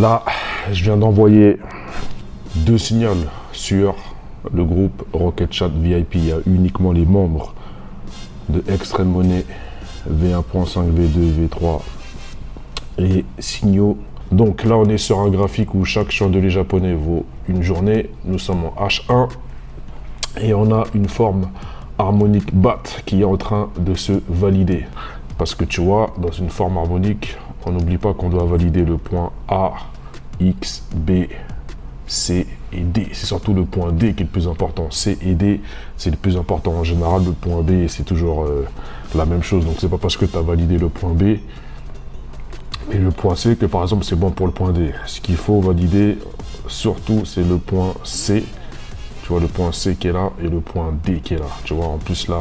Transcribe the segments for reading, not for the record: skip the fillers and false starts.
Là, je viens d'envoyer 2 signaux sur le groupe Rocket Chat VIP. Il y a uniquement les membres de Extreme Money V1.5, V2, V3 et signaux. Donc là, on est sur un graphique où chaque chandelier japonais vaut une journée. Nous sommes en H1 et on a une forme harmonique BAT qui est en train de se valider. Parce que tu vois, dans une forme harmonique, on n'oublie pas qu'on doit valider le point A, X, B, C et D. C'est surtout le point D qui est le plus important. C et D, c'est le plus important. En général, le point B, c'est toujours la même chose. Donc, c'est pas parce que tu as validé le point B et le point C que, par exemple, c'est bon pour le point D. Ce qu'il faut valider, surtout, c'est le point C. Tu vois, le point C qui est là et le point D qui est là. Tu vois, en plus, là,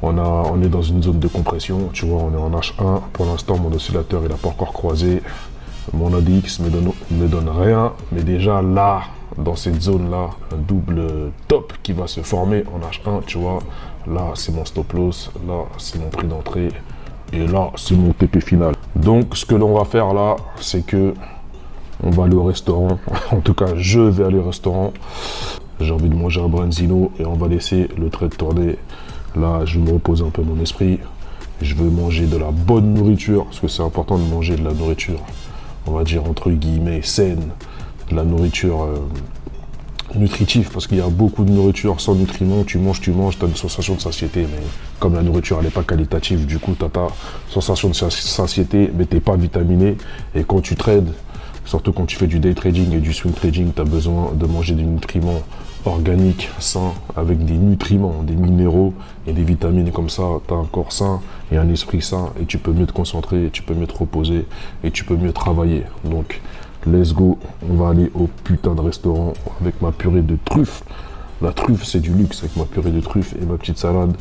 on est dans une zone de compression. Tu vois, on est en H1. Pour l'instant, mon oscillateur, il n'a pas encore croisé. Mon ADX me donne rien, mais déjà là, dans cette zone-là, un double top qui va se former en H1, tu vois. Là, c'est mon stop loss, là, c'est mon prix d'entrée, et là, c'est mon TP final. Donc, ce que l'on va faire là, c'est que on va aller au restaurant. En tout cas, je vais aller au restaurant. J'ai envie de manger un branzino et on va laisser le trade tourner. Là, je vais me reposer un peu mon esprit. Je veux manger de la bonne nourriture, parce que c'est important de manger de la nourriture, on va dire entre guillemets saine, de la nourriture nutritive, parce qu'il y a beaucoup de nourriture sans nutriments. Tu manges, tu as une sensation de satiété, mais comme la nourriture elle n'est pas qualitative, du coup tu as ta sensation de satiété, mais tu n'es pas vitaminé. Et quand tu trades, surtout quand tu fais du day trading et du swing trading, tu as besoin de manger des nutriments organiques, sains, avec des nutriments, des minéraux et des vitamines. Et comme ça, tu as un corps sain et un esprit sain, et tu peux mieux te concentrer, et tu peux mieux te reposer, et tu peux mieux travailler. Donc, let's go, on va aller au putain de restaurant avec ma purée de truffes. La truffe, c'est du luxe, avec ma purée de truffes et ma petite salade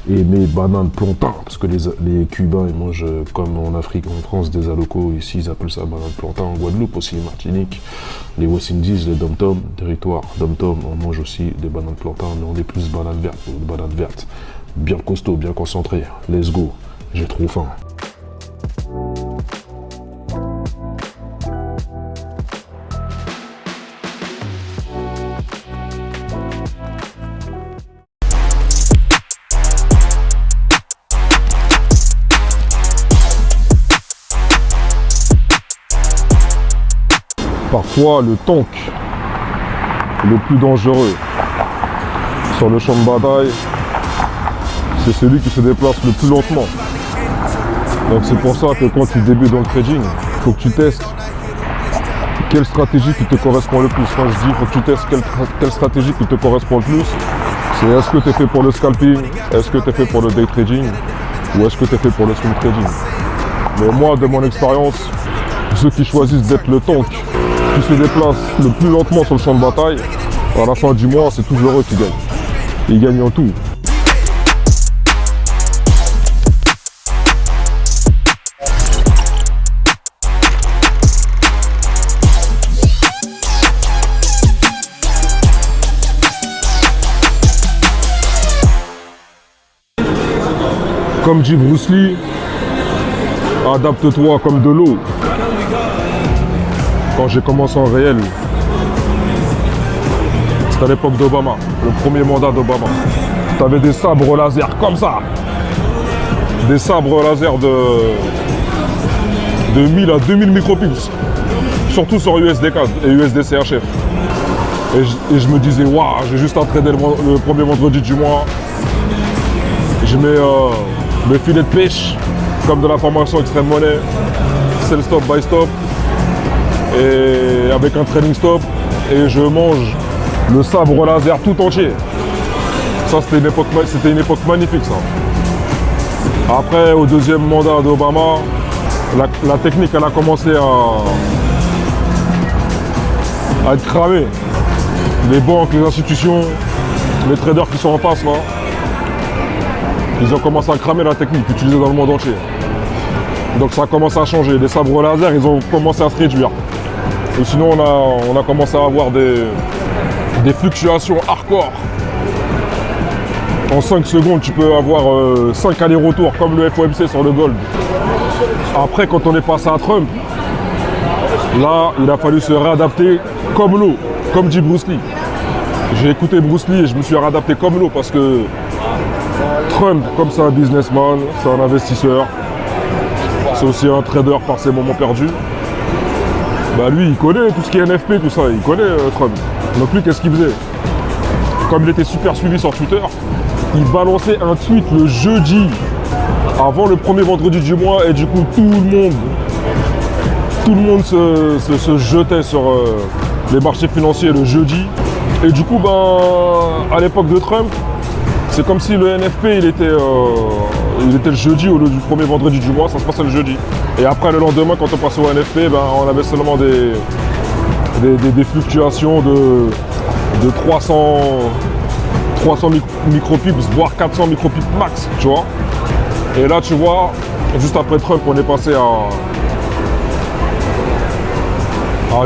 et mes bananes plantain, parce que les Cubains, ils mangent comme en Afrique, en France, des alocos. Ici, ils appellent ça banane plantain. En Guadeloupe aussi, Martinique, les West Indies, les dom-tom, territoire dom-tom, on mange aussi des bananes plantain, mais on est plus bananes vertes, bien costaud, bien concentré. Let's go, j'ai trop faim. Parfois, le tank le plus dangereux sur le champ de bataille, c'est celui qui se déplace le plus lentement. Donc c'est pour ça que quand tu débutes dans le trading, il faut que tu testes quelle stratégie qui te correspond le plus. Quand je dis il faut que tu testes quelle stratégie qui te correspond le plus, c'est est-ce que tu es fait pour le scalping, est-ce que tu es fait pour le day trading, ou est-ce que tu es fait pour le swing trading. Mais moi, de mon expérience, ceux qui choisissent d'être le tank, qui se déplace le plus lentement sur le champ de bataille, à la fin du mois, c'est toujours eux qui gagnent. Ils gagnent en tout. Comme dit Bruce Lee, adapte-toi comme de l'eau. Quand j'ai commencé en réel, c'était à l'époque d'Obama, le premier mandat d'Obama. Tu avais des sabres laser comme ça. Des sabres laser de 1000 à 2000 micropixels. Surtout sur USD4 et USDCHF. Et je me disais, waouh, j'ai juste à trader le premier vendredi du mois. Je mets mes filets de pêche, comme de la formation Extreme Money, sell stop, buy stop. Et avec un trailing stop, et je mange le sabre laser tout entier. Ça, c'était une époque magnifique, ça. Après, au deuxième mandat d'Obama, la technique, elle a commencé à être cramée. Les banques, les institutions, les traders qui sont en face, là, ils ont commencé à cramer la technique utilisée dans le monde entier. Donc ça a commencé à changer. Les sabres laser, ils ont commencé à se réduire. Et sinon, on a commencé à avoir des fluctuations hardcore. En 5 secondes, tu peux avoir 5 allers-retours comme le FOMC sur le gold. Après, quand on est passé à Trump, Là, il a fallu se réadapter comme l'eau, comme dit Bruce Lee. J'ai écouté Bruce Lee et je me suis réadapté comme l'eau parce que Trump, comme c'est un businessman, c'est un investisseur, c'est aussi un trader par ses moments perdus. Bah lui, il connaît tout ce qui est NFP, tout ça, il connaît Trump. Donc lui, qu'est-ce qu'il faisait? Comme il était super suivi sur Twitter, il balançait un tweet le jeudi, avant le premier vendredi du mois, et du coup, tout le monde se jetait sur les marchés financiers le jeudi. Et du coup, ben, à l'époque de Trump, c'est comme si le NFP, il était le jeudi au lieu du premier vendredi du mois, ça se passait le jeudi. Et après, le lendemain, quand on passait au NFP, ben, on avait seulement des fluctuations de 300 micropips, voire 400 micropips max, tu vois. Et là, tu vois, juste après Trump, on est passé à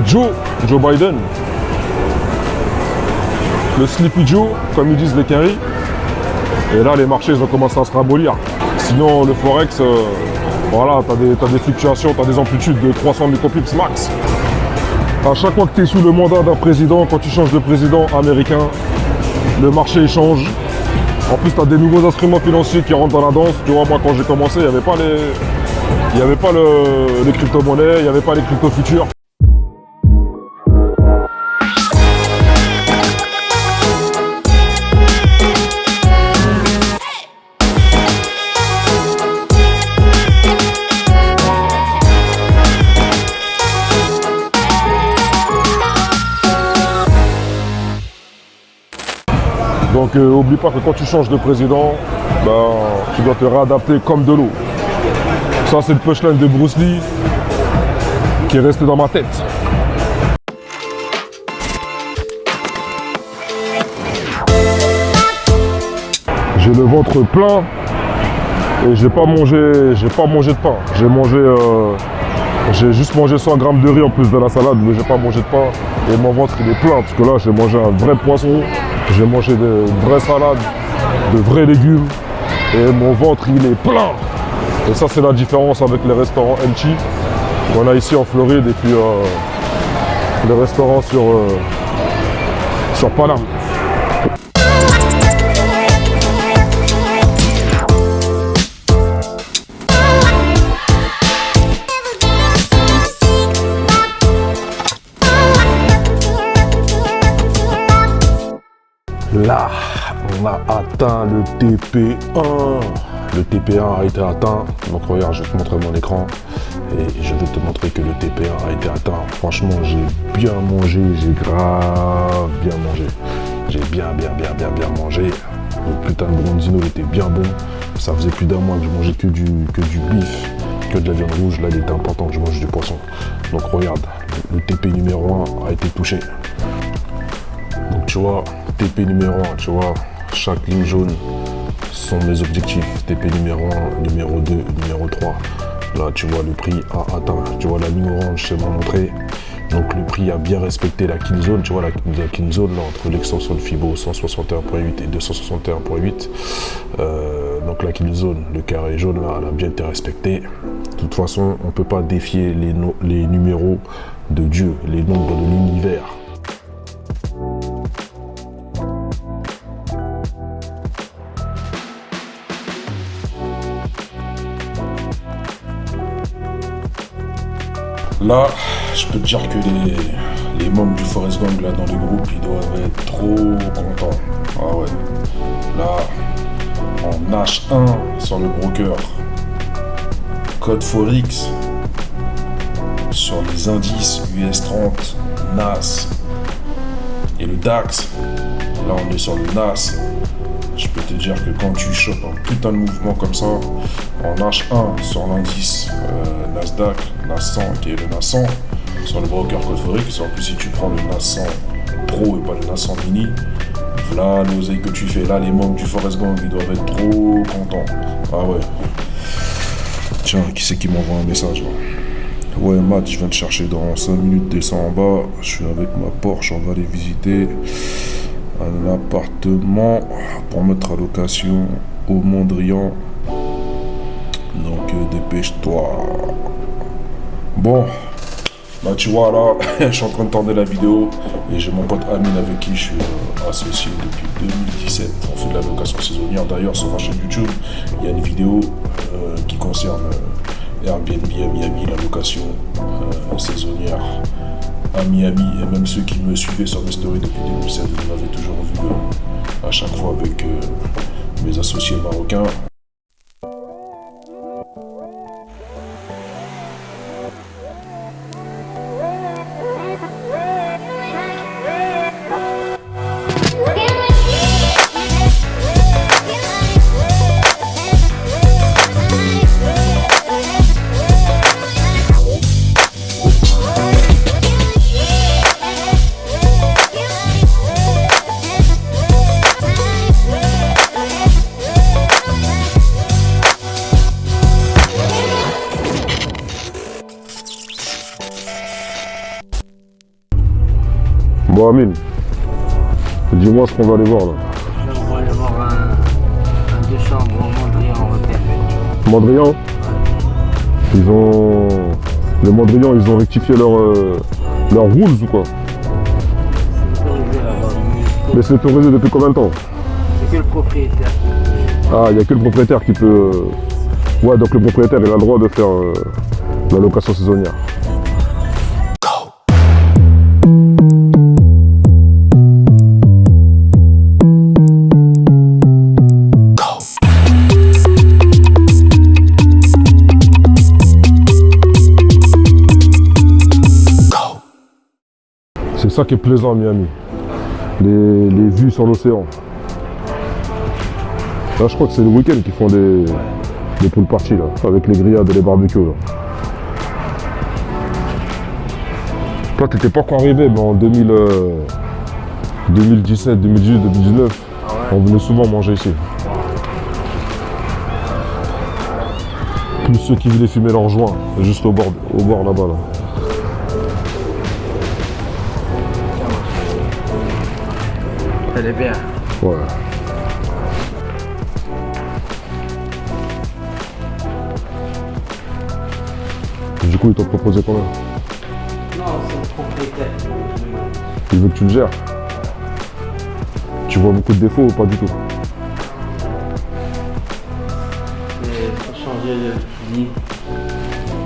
Joe Biden. Le Sleepy Joe, comme ils disent les Quinry. Et là, les marchés, ils ont commencé à se rabolir. Sinon, le Forex, voilà, t'as des fluctuations, t'as des amplitudes de 300 micropips max. À chaque fois que tu es sous le mandat d'un président, quand tu changes de président américain, le marché change. En plus, tu as des nouveaux instruments financiers qui rentrent dans la danse. Tu vois, moi, quand j'ai commencé, il n'y avait pas les crypto-monnaies, il n'y avait pas les crypto-futurs. Donc oublie pas que quand tu changes de président, ben, tu dois te réadapter comme de l'eau. Ça c'est le punchline de Bruce Lee qui est resté dans ma tête. J'ai le ventre plein et j'ai pas mangé de pain. J'ai juste mangé 100 grammes de riz en plus de la salade, mais j'ai pas mangé de pain. Et mon ventre il est plein parce que là j'ai mangé un vrai poisson, j'ai mangé de vraies salades, de vrais légumes et mon ventre il est plein. Et ça c'est la différence avec les restaurants empty qu'on a ici en Floride et puis les restaurants sur Paname. Là, on a atteint le TP1. Le TP1 a été atteint. Donc regarde, je vais te montrer mon écran. Et je vais te montrer que le TP1 a été atteint. Franchement, j'ai bien mangé. J'ai grave bien mangé. J'ai bien mangé. Le putain de bronzino il était bien bon. Ça faisait plus d'un mois que je mangeais que du bif, que de la viande rouge. Là, il était important que je mange du poisson. Donc regarde, le TP numéro 1 a été touché. Donc tu vois, TP numéro 1, tu vois, chaque ligne jaune sont mes objectifs. TP numéro 1, numéro 2, numéro 3. Là, tu vois, le prix a atteint. Tu vois, la ligne orange, c'est m'a montré. Donc le prix a bien respecté la kill zone. Tu vois, la kill zone là, entre l'extension de Fibo 161.8 et 261.8. Donc la kill zone, le carré jaune là, elle a bien été respectée. De toute façon, on ne peut pas défier les numéros de Dieu, les nombres de l'univers. Là, je peux te dire que les membres du Forest Gang là dans le groupe, ils doivent être trop contents. Ah ouais. Là, en H1 sur le broker, code Forex sur les indices US30, NAS et le DAX. Là, on est sur le NAS. Je peux te dire que quand tu chopes un putain de mouvement comme ça, en H1 sur l'indice Nasdaq, NAS 100 qui est le NAS 100, sur le broker code Forex, en plus si tu prends le NAS 100 Pro et pas le NAS 100 Mini, voilà l'oseille que tu fais. Là, les membres du Forest Gang, ils doivent être trop contents. Ah ouais. Tiens, qui c'est qui m'envoie un message là? Ouais, Matt, je viens te chercher dans 5 minutes, descends en bas. Je suis avec ma Porsche, on va aller visiter un appartement pour mettre à location au Mondrian. Donc dépêche-toi. Bon, Bah tu vois là, je suis en train de tourner la vidéo et j'ai mon pote Amine avec qui je suis associé depuis 2017. On fait de la location saisonnière. D'ailleurs sur ma chaîne YouTube, il y a une vidéo qui concerne Airbnb à Miami, la location saisonnière à Miami. Et même ceux qui me suivaient sur mes stories depuis 2007, vous m'avez toujours vu à chaque fois avec mes associés marocains. Bon Amine, dis-moi ce qu'on va aller voir là. On va aller voir un 2 chambres au Mondrian Hôtel. Mondrian. Ils ont... Les Mondrian, ils ont rectifié leurs rules ou quoi? C'est autorisé là-bas. Mais c'est autorisé depuis combien de temps? C'est que le propriétaire. Ah, il n'y a que le propriétaire qui peut... Ouais, donc le propriétaire, il a le droit de faire la location saisonnière. C'est ça qui est plaisant à Miami, les vues sur l'océan. Là je crois que c'est le week-end qu'ils font des pool parties là, avec les grillades et les barbecues là. Toi t'étais pas encore arrivé, mais en 2017, 2018, 2019, on venait souvent manger ici. Plus ceux qui venaient fumer leurs joints, juste au bord là-bas là. Elle est bien. Ouais. Du coup, ils t'ont proposé combien? Non, c'est le propriétaire. Il veut que tu le gères. Tu vois beaucoup de défauts ou pas du tout? Il faut changer le lit.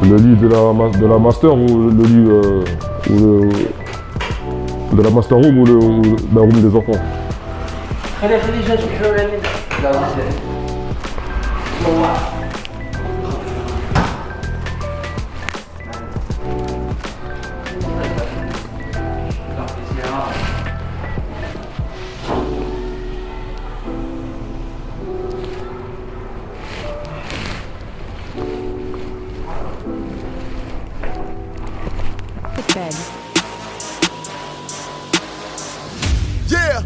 Le lit de la master ou le lit de la master room ou la room des enfants? خلي جا شوف حوالي لا Yeah.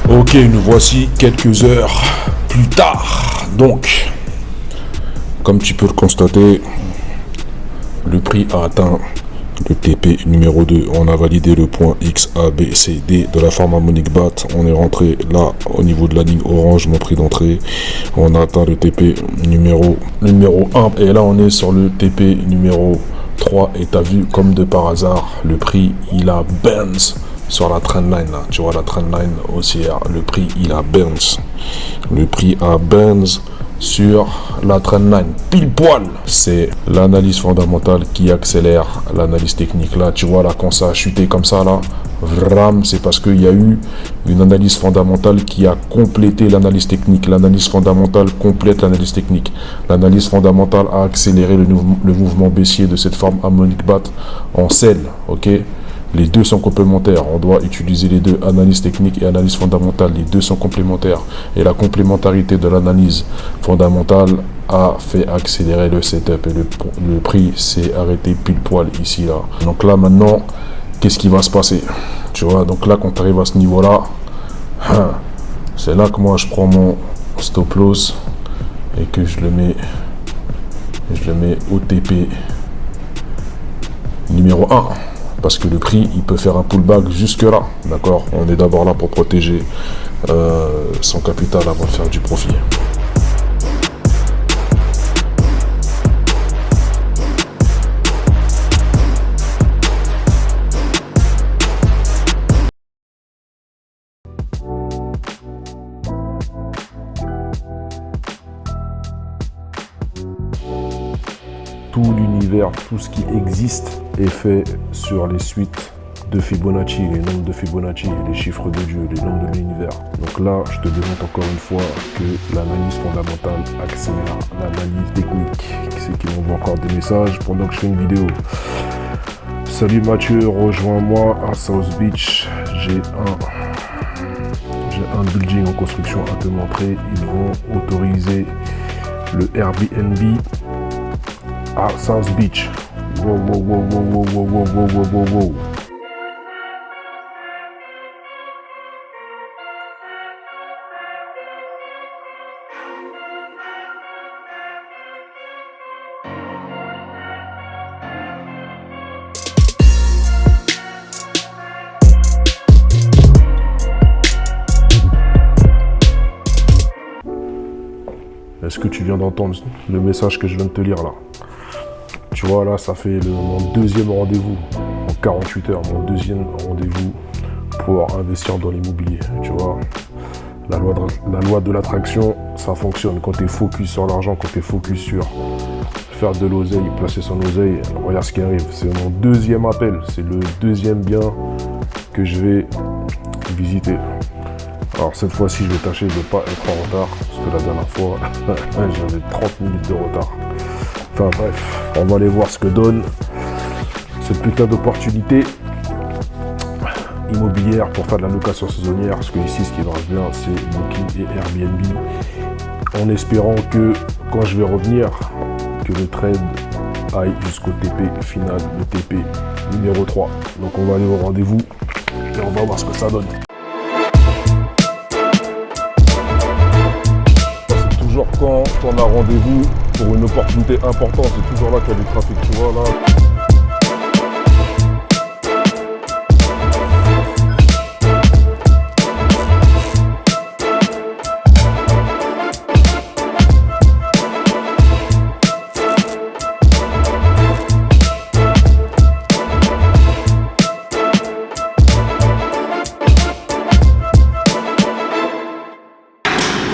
Ok, nous voici quelques heures plus tard. Donc, comme tu peux le constater, le prix a atteint le TP numéro 2. On a validé le point X, A, B, C, D de la forme harmonique BAT. On est rentré là au niveau de la ligne orange, mon prix d'entrée. On a atteint le TP numéro 1. Et là, on est sur le TP numéro 3. Et tu as vu, comme de par hasard, le prix, il a bounce sur la trendline là. Tu vois la trendline haussière. Le prix, il a bounce. Le prix a bounce sur la trendline pile poil. C'est l'analyse fondamentale qui accélère l'analyse technique. Là tu vois là, quand ça a chuté comme ça là, vraiment c'est parce qu'il y a eu une analyse fondamentale qui a complété l'analyse technique. L'analyse fondamentale complète l'analyse technique. L'analyse fondamentale a accéléré le mouvement baissier de cette forme harmonique BAT en sell. Ok, les deux sont complémentaires, on doit utiliser les deux, analyse technique et analyse fondamentale, les deux sont complémentaires. Et la complémentarité de l'analyse fondamentale a fait accélérer le setup et le prix s'est arrêté pile poil ici là. Donc là maintenant, qu'est-ce qui va se passer? Tu vois, donc là quand tu arrives à ce niveau là, c'est là que moi je prends mon stop loss et que je le mets au TP numéro 1. parce que le prix, il peut faire un pullback jusque là, d'accord? On est d'abord là pour protéger son capital avant de faire du profit. Tout l'univers, tout ce qui existe est fait sur les suites de Fibonacci, les nombres de Fibonacci, les chiffres de Dieu, les nombres de l'univers. Donc là, je te demande encore une fois que l'analyse fondamentale accélère l'analyse technique. C'est qui m'envoie encore des messages pendant que je fais une vidéo. Salut Mathieu, rejoins-moi à South Beach. J'ai un building en construction à te montrer. Ils vont autoriser le Airbnb à South Beach. Wow, wow, wow, wow, wow, wow, wow, wow, wow, wow. Est-ce que tu viens d'entendre le message que je viens de te lire là? Tu vois, là, ça fait mon deuxième rendez-vous en 48 heures, mon deuxième rendez-vous pour investir dans l'immobilier. Tu vois, la loi de l'attraction, ça fonctionne. Quand tu es focus sur l'argent, quand tu es focus sur faire de l'oseille, placer son oseille, regarde ce qui arrive. C'est mon deuxième appel, c'est le deuxième bien que je vais visiter. Alors cette fois-ci, je vais tâcher de ne pas être en retard, parce que la dernière fois, j'avais 30 minutes de retard. Enfin bref, on va aller voir ce que donne cette putain d'opportunité immobilière pour faire de la location saisonnière. Parce que ici, ce qui marche bien, c'est Booking et Airbnb. En espérant que quand je vais revenir, que le trade aille jusqu'au TP final, le TP numéro 3. Donc on va aller au rendez-vous et on va voir ce que ça donne. Toujours quand on a rendez-vous pour une opportunité importante, c'est toujours là qu'il y a du trafic, tu vois là.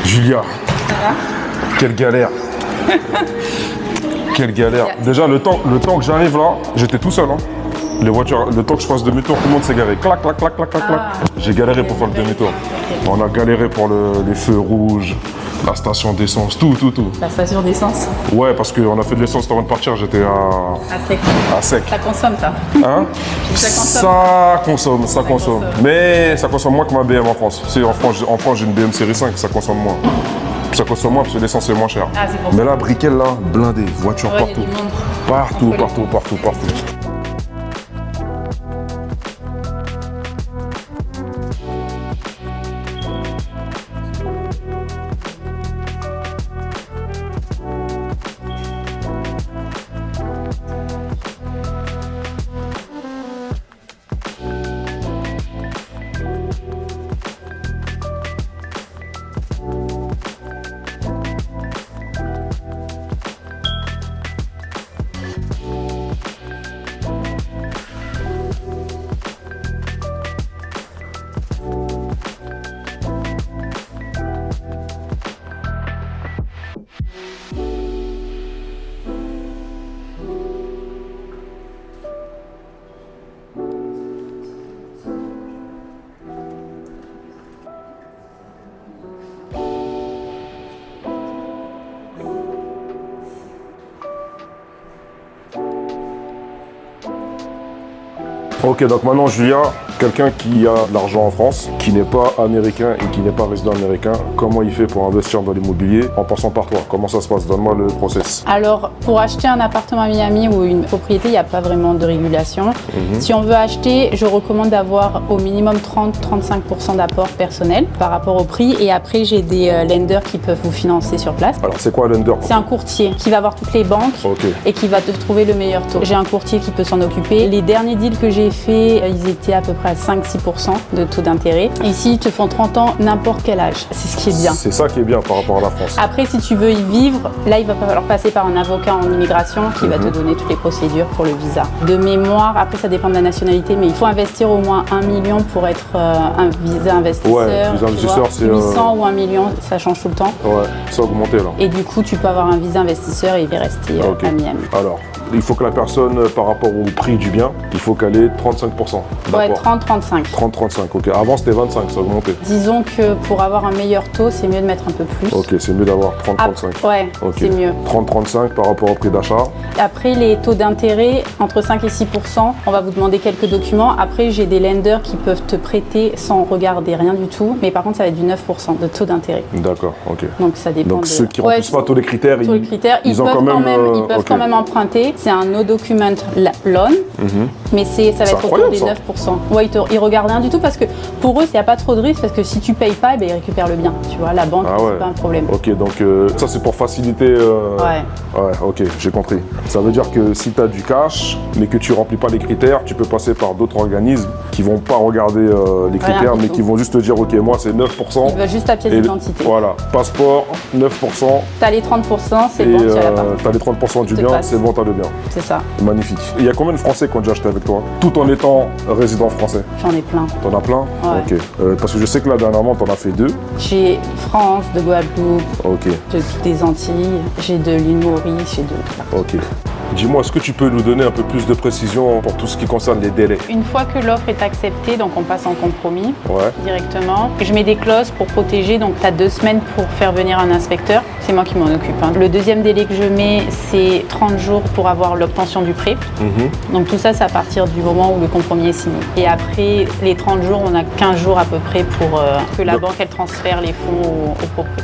Julia, quelle galère. Quelle galère. Déjà, le temps que j'arrive là, j'étais tout seul. Hein. Les voitures, le temps que je fasse demi-tour, tout le monde s'est garé. Clac, clac, clac, clac, clac, clac. J'ai galéré pour faire le demi-tour. On a galéré pour les feux rouges, la station d'essence, tout. La station d'essence? Ouais, parce qu'on a fait de l'essence avant de partir, j'étais à sec. Ça consomme ça? Hein? Ça consomme. Mais ça consomme moins que ma BM en France. En France, j'ai une BM série 5, ça consomme moins. Ça consomme moins parce que l'essence est moins chère. Ah, c'est pour mais là, Brickell, là, blindé, voiture partout. Partout. Ok, donc maintenant Julia, Quelqu'un qui a de l'argent en France, qui n'est pas américain et qui n'est pas résident américain, comment il fait pour investir dans l'immobilier en passant par toi? Comment ça se passe? Donne-moi le process. Alors, pour acheter un appartement à Miami ou une propriété, il n'y a pas vraiment de régulation. Si on veut acheter, je recommande d'avoir au minimum 30-35% d'apport personnel par rapport au prix. Et après, j'ai des lenders qui peuvent vous financer sur place. Alors, c'est quoi un lender? C'est un courtier qui va voir toutes les banques et qui va te trouver le meilleur taux. J'ai un courtier qui peut s'en occuper. Les derniers deals que j'ai faits, ils étaient à peu près à 5-6% de taux d'intérêt. Ici, ils te font 30 ans, n'importe quel âge. C'est ce qui est bien. C'est ça qui est bien par rapport à la France. Après, si tu veux y vivre, là, il va falloir passer par un avocat en immigration qui va te donner toutes les procédures pour le visa. De mémoire, après, ça dépend de la nationalité, mais il faut investir au moins 1 million pour être un visa investisseur. Ouais, visa investisseur, c'est 800 ou 1 million, ça change tout le temps. Ouais, ça a augmenté là. Et du coup, tu peux avoir un visa investisseur et y rester à Miami. Alors, il faut que la personne, par rapport au prix du bien, il faut qu'elle ait 35%. Ouais, 30-35. 30-35, ok. Avant, c'était 25, ça a augmenté. Disons que pour avoir un meilleur taux, c'est mieux de mettre un peu plus. Ok, c'est mieux d'avoir 30-35. Ouais, c'est mieux. 30-35 par rapport au prix d'achat. Après, les taux d'intérêt, entre 5 et 6%, on va vous demander quelques documents. Après, j'ai des lenders qui peuvent te prêter sans regarder rien du tout. Mais par contre, ça va être du 9% de taux d'intérêt. D'accord, ok. Donc, ça dépend. Donc, ceux qui ne remplissent pas tous les critères, ils peuvent quand même emprunter. C'est un no document loan, mais ça va être autour des 9%. Ouais, ils regardent rien du tout parce que pour eux, il n'y a pas trop de risque parce que si tu payes pas, ils récupèrent le bien. Tu vois, la banque, c'est pas un problème. Ok, donc ça c'est pour faciliter. Ouais, ok, j'ai compris. Ça veut dire que si tu as du cash, mais que tu remplis pas les critères, tu peux passer par d'autres organismes qui vont pas regarder les critères, mais qui vont juste te dire, ok, moi c'est 9%. Ils veulent juste ta pièce d'identité. Voilà, passeport, 9%. T'as les 30%, c'est bon, tu as la part. T'as les 30% du bien, c'est bon, t'as le bien. C'est ça. Magnifique. Il y a combien de Français qui ont déjà acheté avec toi, tout en étant résident français? J'en ai plein. T'en as plein? Ouais. Ok. Parce que je sais que là, dernièrement, t'en as fait 2. J'ai France, de Guadeloupe, ok, des Antilles, j'ai de l'île Maurice, j'ai de... Ok. Dis-moi, est-ce que tu peux nous donner un peu plus de précision pour tout ce qui concerne les délais? Une fois que l'offre est acceptée, donc on passe en compromis directement. Je mets des clauses pour protéger, donc tu as 2 semaines pour faire venir un inspecteur. C'est moi qui m'en occupe. Le deuxième délai que je mets, c'est 30 jours pour avoir l'obtention du prêt. Donc tout ça, c'est à partir du moment où le compromis est signé. Et après les 30 jours, on a 15 jours à peu près pour que la banque elle transfère les fonds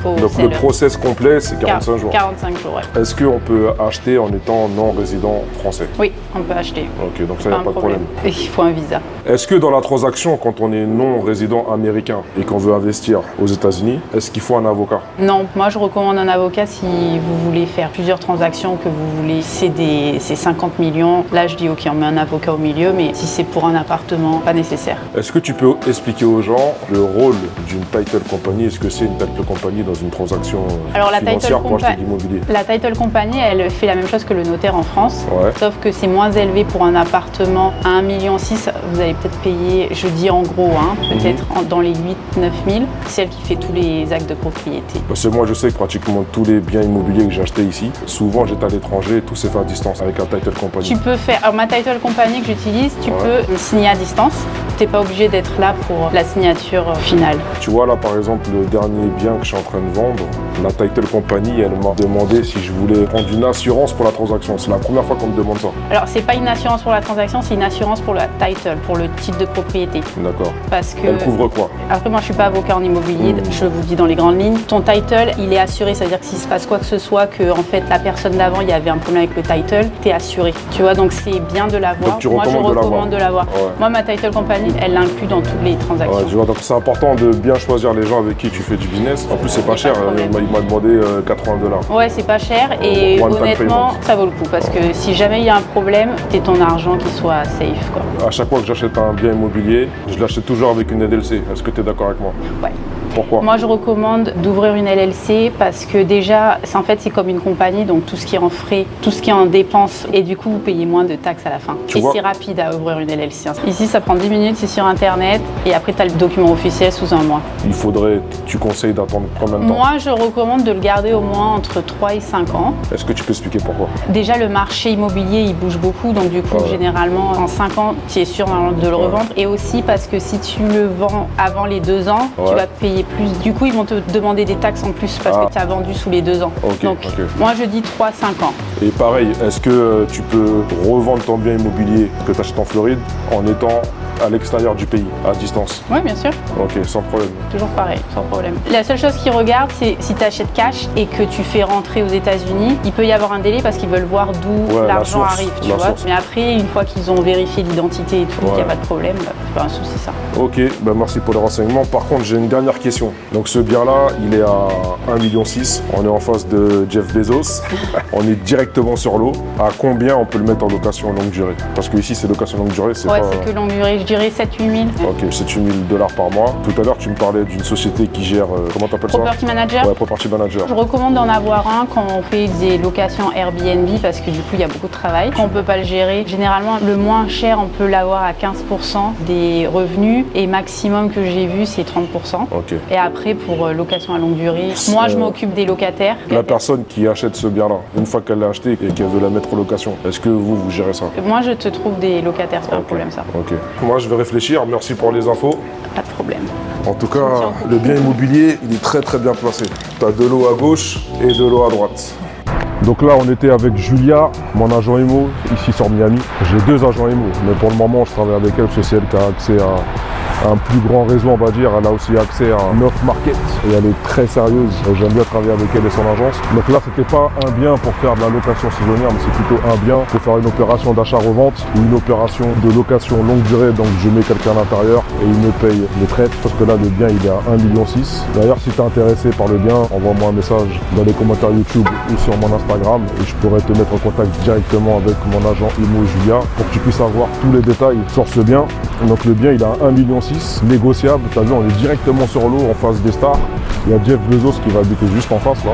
au Donc seller. le process complet, c'est 45 jours. 45 jours, ouais. Est-ce qu'on peut acheter en étant non résident français? Oui, on peut acheter. Ok, donc ça, il n'y a pas de problème. Et il faut un visa. Est-ce que dans la transaction, quand on est non résident américain et qu'on veut investir aux États-Unis, est-ce qu'il faut un avocat? Non, moi je recommande un avocat si vous voulez faire plusieurs transactions, que vous voulez céder ces 50 millions. Là, je dis ok, on met un avocat au milieu, mais si c'est pour un appartement, pas nécessaire. Est-ce que tu peux expliquer aux gens le rôle d'une title company? Est-ce que c'est une title company dans une transaction financière pour acheter de l'immobilier? La title company, elle fait la même chose que le notaire en France, sauf que c'est moins élevé pour un appartement à 1,6 million. Vous allez peut-être payer, je dis en gros, peut-être dans les 8-9 000, celle qui fait tous les actes de propriété. Parce que moi, je sais que pratiquement tous les biens immobiliers que j'ai achetés ici, souvent j'étais à l'étranger et tout s'est fait à distance avec un title company. Tu peux faire, alors ma title company que j'utilise, tu peux signer à distance. Tu n'es pas obligé d'être là pour la signature finale. Tu vois là, par exemple, le dernier bien que je suis en train de vendre, la title company, elle m'a demandé si je voulais prendre une assurance pour la transaction. C'est la première fois qu'on me demande ça. Alors, c'est pas une assurance pour la transaction, c'est une assurance pour la title, pour le titre de propriété. D'accord. Parce que... Elle couvre quoi? Après, moi, je suis pas avocat en immobilier, je vous dis dans les grandes lignes. Ton title, il est assuré, c'est-à-dire que s'il se passe quoi que ce soit, que en fait, la personne d'avant, il y avait un problème avec le title, tu es assuré. Tu vois, donc c'est bien de l'avoir. Moi, je recommande de l'avoir. Moi, ma title company, elle l'inclut dans toutes les transactions. Tu vois, donc c'est important de bien choisir les gens avec qui tu fais du business. En plus, c'est pas cher. Il m'a demandé $80. Ouais, c'est pas cher et honnêtement, ça vaut le coup parce que si jamais il y a un problème, c'est ton argent qui soit safe, quoi. À chaque fois que j'achète un bien immobilier, je l'achète toujours avec une LLC. Est-ce que tu es d'accord avec moi? Ouais. Pourquoi? Moi, je recommande d'ouvrir une LLC parce que déjà, c'est comme une compagnie, donc tout ce qui est en frais, tout ce qui est en dépenses, et du coup, vous payez moins de taxes à la fin. Et c'est rapide à ouvrir une LLC. Ici, ça prend 10 minutes, c'est sur Internet, et après, tu as le document officiel sous un mois. Tu conseilles d'attendre combien de temps? Moi, je recommande de le garder au moins entre 3 et 5 ans. Est-ce que tu peux expliquer pourquoi? Déjà, le marché immobilier, il bouge beaucoup, donc du coup, généralement, en 5 ans, tu es sûr de le revendre. Et aussi parce que si tu le vends avant les 2 ans, tu vas payer plus. Du coup, ils vont te demander des taxes en plus parce que tu as vendu sous les 2 ans. Moi, je dis 3-5 ans. Et pareil, est-ce que tu peux revendre ton bien immobilier que tu achètes en Floride en étant à l'extérieur du pays, à distance? Oui, bien sûr. Ok, sans problème. Toujours pareil, sans problème. La seule chose qu'ils regardent, c'est si tu achètes cash et que tu fais rentrer aux États-Unis, il peut y avoir un délai parce qu'ils veulent voir d'où l'argent arrive, tu vois. Mais après, une fois qu'ils ont vérifié l'identité et tout, il n'y a pas de problème, c'est pas un souci ça. Ok, ben merci pour les renseignements. Par contre, j'ai une dernière question. Donc ce bien-là, il est à 1,6 million. On est en face de Jeff Bezos. On est directement sur l'eau. À combien on peut le mettre en location longue durée? Parce que ici, c'est location longue durée, c'est pas... c'est que longue durée, je dirais 7-8 000. Ok, 7-8 000 $ par mois. Tout à l'heure, tu me parlais d'une société qui gère, comment t'appelles ça? Property Manager. Ouais, Property Manager. Je recommande d'en avoir un quand on fait des locations Airbnb parce que du coup, il y a beaucoup de travail. Quand on peut pas le gérer, généralement, le moins cher, on peut l'avoir à 15% des revenus et maximum que j'ai vu, c'est 30%. Ok. Et après, pour location à longue durée, moi, je m'occupe des locataires. La personne qui achète ce bien-là, une fois qu'elle l'a acheté et qu'elle veut la mettre en location, est-ce que vous gérez ça? Moi, je te trouve des locataires, c'est pas un problème ça. Ok. Moi, je vais réfléchir. Merci pour les infos. Pas de problème. En tout cas, le bien immobilier, il est très très bien placé. Tu as de l'eau à gauche et de l'eau à droite. Donc là, on était avec Julia, mon agent IMO, ici sur Miami. J'ai 2 agents IMO, mais pour le moment, je travaille avec elle parce que c'est elle qui a accès à un plus grand réseau, on va dire. Elle a aussi accès à un off-market et elle est très sérieuse. J'aime bien travailler avec elle et son agence. Donc là, c'était pas un bien pour faire de la location saisonnière, mais c'est plutôt un bien pour faire une opération d'achat-revente ou une opération de location longue durée. Donc je mets quelqu'un à l'intérieur et il me paye les traites parce que là, le bien, il est à 1,6 million. D'ailleurs, si tu es intéressé par le bien, envoie-moi un message dans les commentaires YouTube ou sur mon Instagram et je pourrais te mettre en contact directement avec mon agent IMO Julia pour que tu puisses avoir tous les détails sur ce bien. Donc le bien, il est à 1,6 million, négociable. Tu as vu, on est directement sur l'eau en face des stars. Il y a Jeff Bezos qui va habiter juste en face là.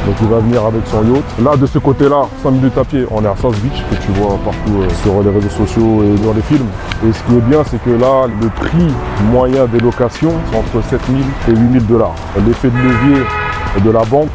Donc il va venir avec son yacht. Là, de ce côté-là, 5 minutes à pied, on est à South Beach, que tu vois partout sur les réseaux sociaux et dans les films. Et ce qui est bien, c'est que là, le prix moyen des locations, c'est entre 7 000 et 8 000 $. L'effet de levier de la banque,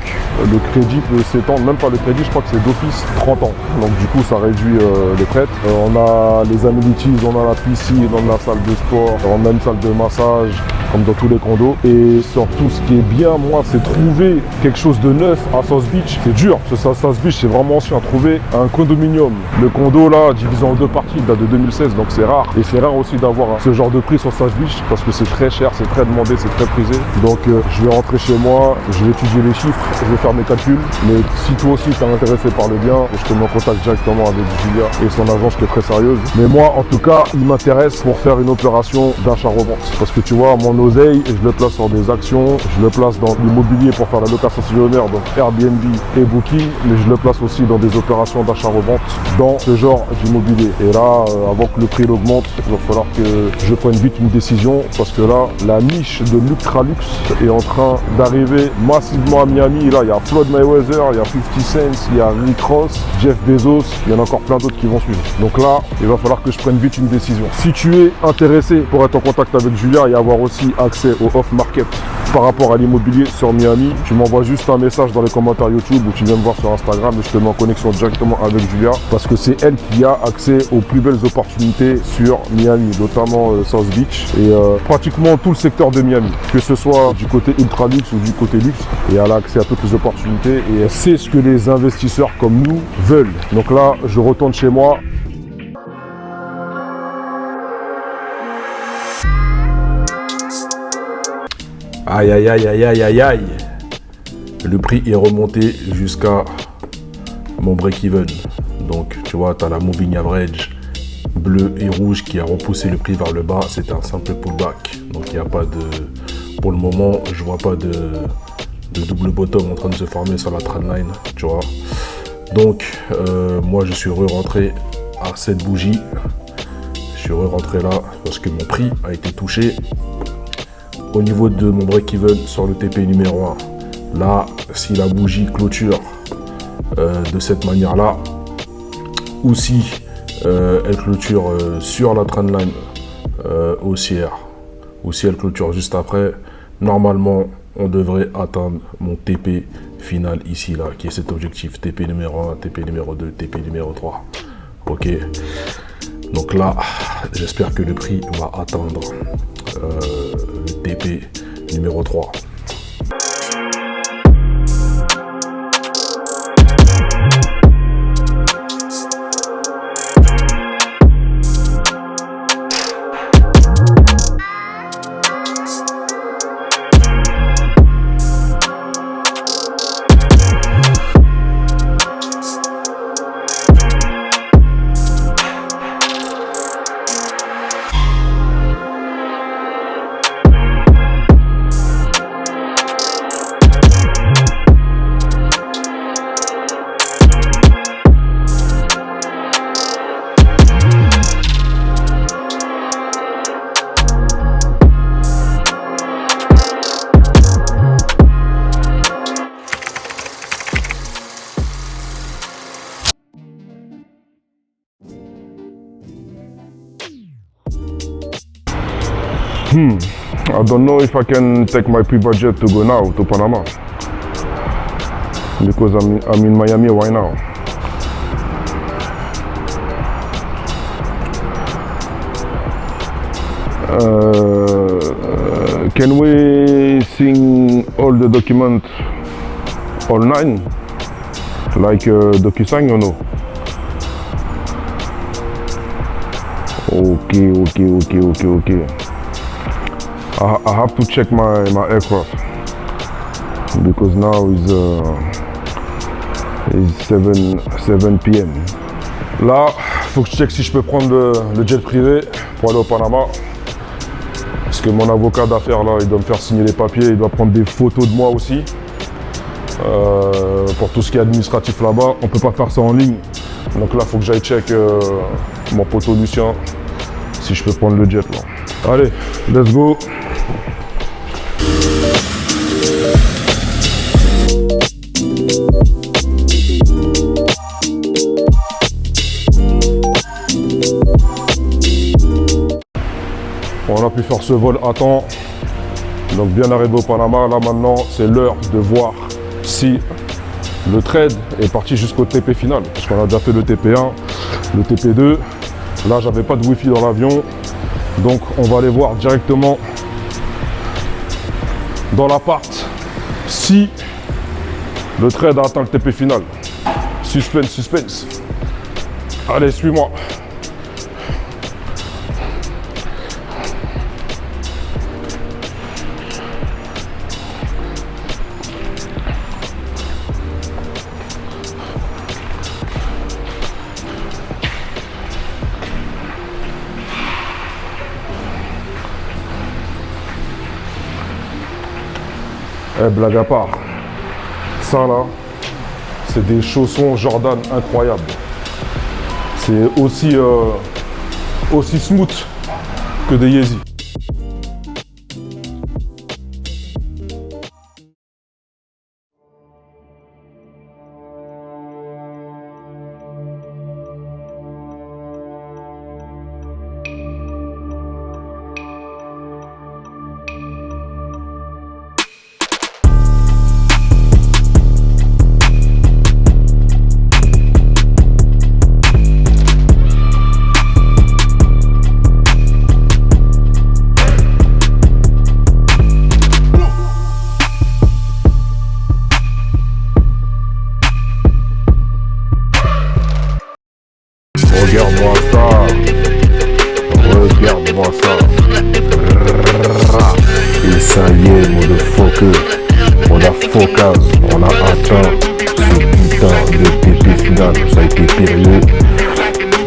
le crédit peut s'étendre, même pas le crédit, je crois que c'est d'office 30 ans. Donc du coup, ça réduit les traites. On a les amenities, on a la piscine, on a la salle de sport, on a une salle de massage, comme dans tous les condos. Et surtout, ce qui est bien, moi, c'est trouver quelque chose de neuf à South Beach. C'est dur, parce que South Beach, c'est vraiment ancien. Trouver un condominium. Le condo, là, divisé en 2 parties, il date de 2016, donc c'est rare. Et c'est rare aussi d'avoir ce genre de prix sur South Beach, parce que c'est très cher, c'est très demandé, c'est très prisé. Donc je vais rentrer chez moi, je vais étudier les chiffres, je vais faire mes calculs. Mais si toi aussi t'es intéressé par le bien, je te mets en contact directement avec Julia et son agence qui est très sérieuse. Mais moi, en tout cas, il m'intéresse pour faire une opération d'achat-revente. Parce que tu vois, mon oseille, je le place sur des actions, je le place dans l'immobilier pour faire la location saisonnière, donc Airbnb et Booking, mais je le place aussi dans des opérations d'achat-revente dans ce genre d'immobilier. Et là, avant que le prix augmente, il va falloir que je prenne vite une décision parce que là, la niche de l'ultra-luxe est en train d'arriver massivement à Miami. Là, il y a Floyd Mayweather, il y a 50 Cent, il y a Rick Ross, Jeff Bezos, il y en a encore plein d'autres qui vont suivre. Donc là, il va falloir que je prenne vite une décision. Si tu es intéressé pour être en contact avec Julia et avoir aussi accès au off-market par rapport à l'immobilier sur Miami, tu m'envoies juste un message dans les commentaires YouTube ou tu viens me voir sur Instagram et je te mets en connexion directement avec Julia parce que c'est elle qui a accès aux plus belles opportunités sur Miami, notamment South Beach et pratiquement tout le secteur de Miami, que ce soit du côté ultra luxe ou du côté luxe, et elle a accès à toutes les opportunités et elle sait ce que les investisseurs comme nous veulent. Donc là, je retourne chez moi. Aïe aïe aïe aïe aïe aïe aïe. Le prix est remonté jusqu'à mon break-even. Donc tu vois, tu as la moving average bleu et rouge qui a repoussé le prix vers le bas. C'est un simple pullback. Donc il n'y a pas de... Pour le moment, je vois pas de double bottom en train de se former sur la trendline, tu vois. Donc moi je suis re-rentré à cette bougie. Je suis re-rentré là parce que mon prix a été touché. Au niveau de mon break-even sur le TP numéro 1, là, si la bougie clôture de cette manière-là, ou si elle clôture sur la trendline haussière, ou si elle clôture juste après, normalement, on devrait atteindre mon TP final ici, là, qui est cet objectif, TP numéro 1, TP numéro 2, TP numéro 3. Ok. Donc là, j'espère que le prix va atteindre le TP numéro 3. I don't know if I can take my private jet to go now to Panama. Because I'm in Miami right now. Can we sing all the documents online? Like DocuSign or no? Okay. I have to check my aircraft because now is 7 p.m. Là, faut que je check si je peux prendre le jet privé pour aller au Panama. Parce que mon avocat d'affaires là, il doit me faire signer les papiers, il doit prendre des photos de moi aussi. Pour tout ce qui est administratif là-bas, on peut pas faire ça en ligne. Donc là, faut que j'aille check mon poteau Lucien si je peux prendre le jet là. Allez, let's go. On a pu faire ce vol à temps, donc bien arrivé au Panama. Là maintenant, c'est l'heure de voir si le trade est parti jusqu'au TP final. Parce qu'on a déjà fait le TP1, le TP2. Là, j'avais pas de Wi-Fi dans l'avion, donc on va aller voir directement dans l'appart si le trade a atteint le TP final. Suspense. Allez, suis-moi. Blague à part, ça là, c'est des chaussons Jordan incroyables. C'est aussi smooth que des Yeezy. Regarde-moi ça. Et ça y est, on a focus, on a atteint ce putain de TP final. Ça a été périlleux.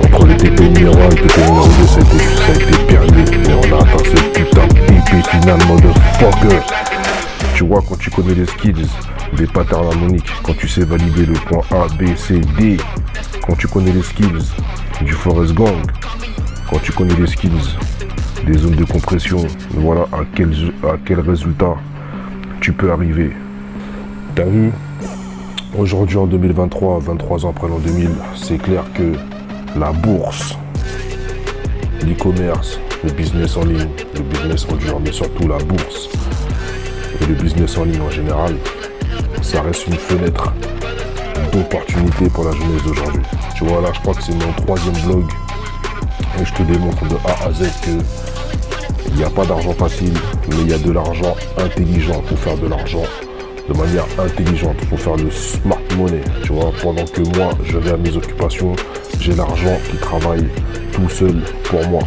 Entre le TP numéro 1 et le TP numéro 2, ça a été périlleux. Mais on a atteint ce putain de TP final, motherfucker. Tu vois, quand tu connais les skills des patterns harmoniques, quand tu sais valider le point A, B, C, D, quand tu connais les skills du Forest Gang, quand tu connais les skills des zones de compression, voilà à quel résultat tu peux arriver. T'as vu, aujourd'hui en 2023, 23 ans après l'an 2000, c'est clair que la bourse, l'e-commerce, le business en ligne, le business en dur, mais surtout la bourse et le business en ligne en général, ça reste une fenêtre d'opportunité pour la jeunesse d'aujourd'hui. Tu vois, là, je crois que c'est mon 3e vlog et je te démontre de A à Z que il n'y a pas d'argent facile, mais il y a de l'argent intelligent pour faire de l'argent de manière intelligente. Il faut faire le smart money, tu vois. Pendant que moi, je vais à mes occupations, j'ai l'argent qui travaille tout seul pour moi.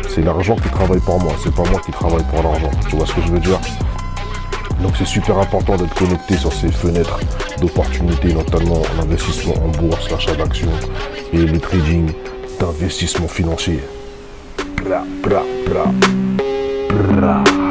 C'est l'argent qui travaille pour moi, c'est pas moi qui travaille pour l'argent. Tu vois ce que je veux dire? Donc c'est super important d'être connecté sur ces fenêtres d'opportunités, notamment l'investissement en bourse, l'achat d'actions et le trading d'investissement financier. Bra, bra, bra, bra.